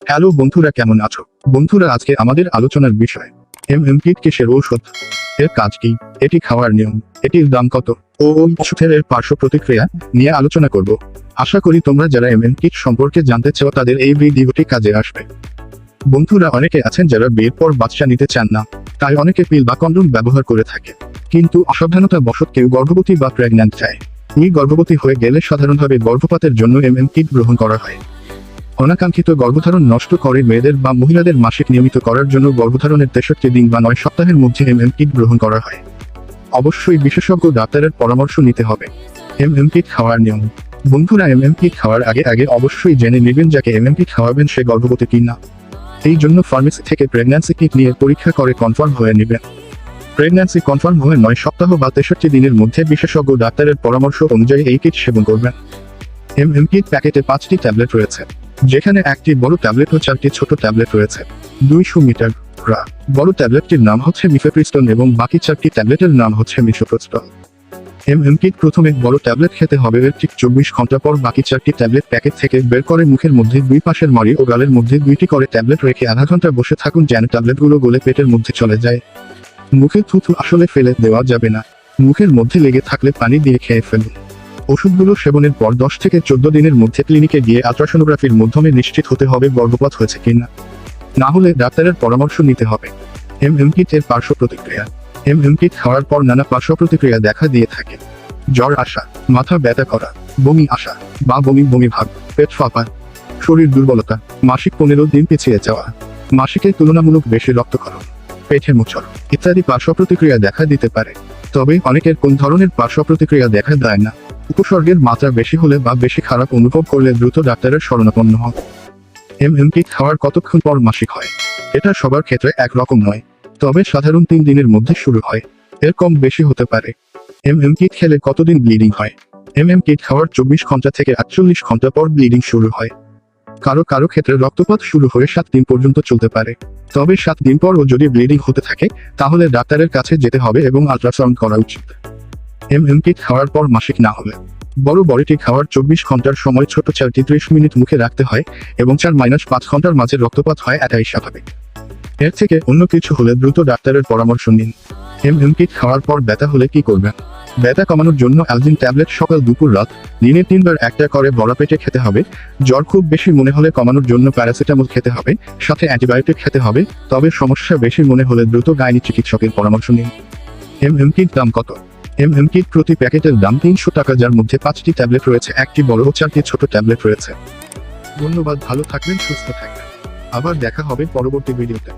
Hello বন্ধুরা, কেমন আছো? বন্ধুরা, আজকে আমাদের আলোচনার বিষয় MMKIT কিসের ঔষধ, এর কাজ কি, এটি খাওয়ার নিয়ম, এটির দাম কত ও ওষুধের পার্শ্ব প্রতিক্রিয়া নিয়ে আলোচনা করব। আশা করি তোমরা যারা MMKIT সম্পর্কে জানতে চাও তাদের এই ভিডিওটি কাজে আসবে। বন্ধুরা, অনেকে আছেন যারা বিয়ের পর বাচ্চা নিতে চান না, তাই অনেকে পিল বা কন্ডোম ব্যবহার করে থাকে। কিন্তু অসাবধানতা বশত কেউ গর্ভবতী বা প্রেগন্যান্ট যায়। এই গর্ভবতী হয়ে গেলে সাধারণভাবে গর্ভপাতের জন্য MMKIT গ্রহণ করা হয়। অনাকাঙ্ক্ষিত গর্ভধারণ নষ্ট করে মেয়েদের বা মহিলাদের মাসিক নিয়মিত করার জন্য গর্ভধারণের 63 দিন বা 9 সপ্তাহের মধ্যে MMKIT গ্রহণ করা হয়। অবশ্যই বিশেষজ্ঞ ডাক্তারের পরামর্শ নিতে হবে। MMKIT খাওয়ার নিয়ম। বন্ধুরা, MMKIT খাওয়ার আগে অবশ্যই জেনে নেবেন যাকে MMKIT খাওয়াবেন সে গর্ভবতী কিনা। এই জন্য ফার্মেসি থেকে প্রেগন্যান্সি কিট নিয়ে পরীক্ষা করে কনফার্ম হয়ে নেবেন। প্রেগন্যান্সি কনফার্ম হয়ে 9 সপ্তাহ বা 63 দিনের মধ্যে বিশেষজ্ঞ ডাক্তারের পরামর্শ অনুযায়ী এই কিট সেবন করবেন। MMKIT প্যাকেটে 5টি ট্যাবলেট রয়েছে, যেখানে একটি বড় ট্যাবলেট ও 4টি ছোট ট্যাবলেট রয়েছে। 200 মিটার বড় ট্যাবলেটটির নাম হচ্ছে মিফেপ্রিস্টন এবং বাকি 4টি ট্যাবলেটের নাম হচ্ছে মিসোপ্রস্টল। MMKIT প্রথমে বড় ট্যাবলেট খেতে হবে, এর ঠিক 24 ঘন্টা পর বাকি 4টি ট্যাবলেট প্যাকেট থেকে বের করে মুখের মধ্যে 2 পাশের মাড়ি ও গালের মধ্যে 2টি করে ট্যাবলেট রেখে আধা ঘন্টা বসে থাকুন যেন ট্যাবলেটগুলো গলে পেটের মধ্যে চলে যায়। মুখে থুথু আসলে ফেলে দেওয়া যাবে না, মুখের মধ্যে লেগে থাকলে পানি দিয়ে খেয়ে ফেলুন। ওষুধগুলো সেবনের পর 10 থেকে 14 দিনের মধ্যে ক্লিনিকে গিয়ে আল্ট্রাসোনোগ্রাফির মাধ্যমে নিশ্চিত হতে হবে গর্ভপাত হয়েছে কিনা, না হলে ডাক্তারের পরামর্শ নিতে হবে। MMKIT এর পার্শ্ব প্রতিক্রিয়া। MMKIT খাওয়ার পর নানা পার্শ্ব প্রতিক্রিয়া দেখা দিয়ে থাকে। জ্বর আসা, মাথা ব্যথা করা, বমি আসা বা বমি ভাব, পেট ফাঁপা, শরীর দুর্বলতা, মাসিক 15 দিন পিছিয়ে যাওয়া, মাসিকের তুলনামূলক বেশি রক্তক্ষরণ, পেটে মোচড় ইত্যাদি পার্শ্ব প্রতিক্রিয়া দেখা দিতে পারে। তবে অনেকের কোন ধরনের পার্শ্ব প্রতিক্রিয়া দেখা দেয় না। উপসর্গের মাত্রা বেশি হলে বা বেশি খারাপ অনুভব করলে দ্রুত ডাক্তারের শরণাপন্ন হন। MMKIT খাওয়ার কতক্ষণ পর মাসিক হয়? এটা সবার ক্ষেত্রে একরকম নয়, তবে সাধারণ 3 দিনের মধ্যে শুরু হয়, এর কম বেশি হতে পারে। MMKIT খেলে কতদিন ব্লিডিং হয়? MMKIT খাওয়ার 24 ঘন্টা থেকে 48 ঘন্টা পর ব্লিডিং শুরু হয়। কারো ক্ষেত্রে রক্তপাত শুরু হয়ে 7 দিন পর্যন্ত চলতে পারে। তবে 7 দিন পরও যদি ব্লিডিং হতে থাকে তাহলে ডাক্তারের কাছে যেতে হবে এবং আল্ট্রাসাউন্ড করা উচিত। MMKIT খাওয়ার পর মাসিক না হলে বড় বড়িটি খাওয়ার 24 ঘন্টার সময় ছোট 4টি 30 মিনিট মুখে রাখতে হয় এবং 4-5 ঘন্টার মাঝে রক্তপাত হয়, এটাই স্বাভাবিক। এর থেকে অন্য কিছু হলে দ্রুত ডাক্তারের পরামর্শ নিন। MMKIT খাওয়ার পর ব্যথা হলে কি করবেন? ব্যথা কমানোর জন্য অ্যালজিন ট্যাবলেট সকাল দুপুর রাত দিনে 3 বার একটা করে ভরা পেটে খেতে হবে। জ্বর খুব বেশি মনে হলে কমানোর জন্য প্যারাসিটামল খেতে হবে, সাথে অ্যান্টিবায়োটিক খেতে হবে। তবে সমস্যা বেশি মনে হলে দ্রুত গাইনি চিকিৎসকের পরামর্শ নিন। MMKIT দাম কত? MMKIT প্রতি প্যাকেটের দাম 300 টাকা, যার মধ্যে 5টি ট্যাবলেট রয়েছে, একটি বড় ও 4টি ছোট ট্যাবলেট রয়েছে। ধন্যবাদ, ভালো থাকবেন, সুস্থ থাকবেন। আবার দেখা হবে পরবর্তী ভিডিওতে।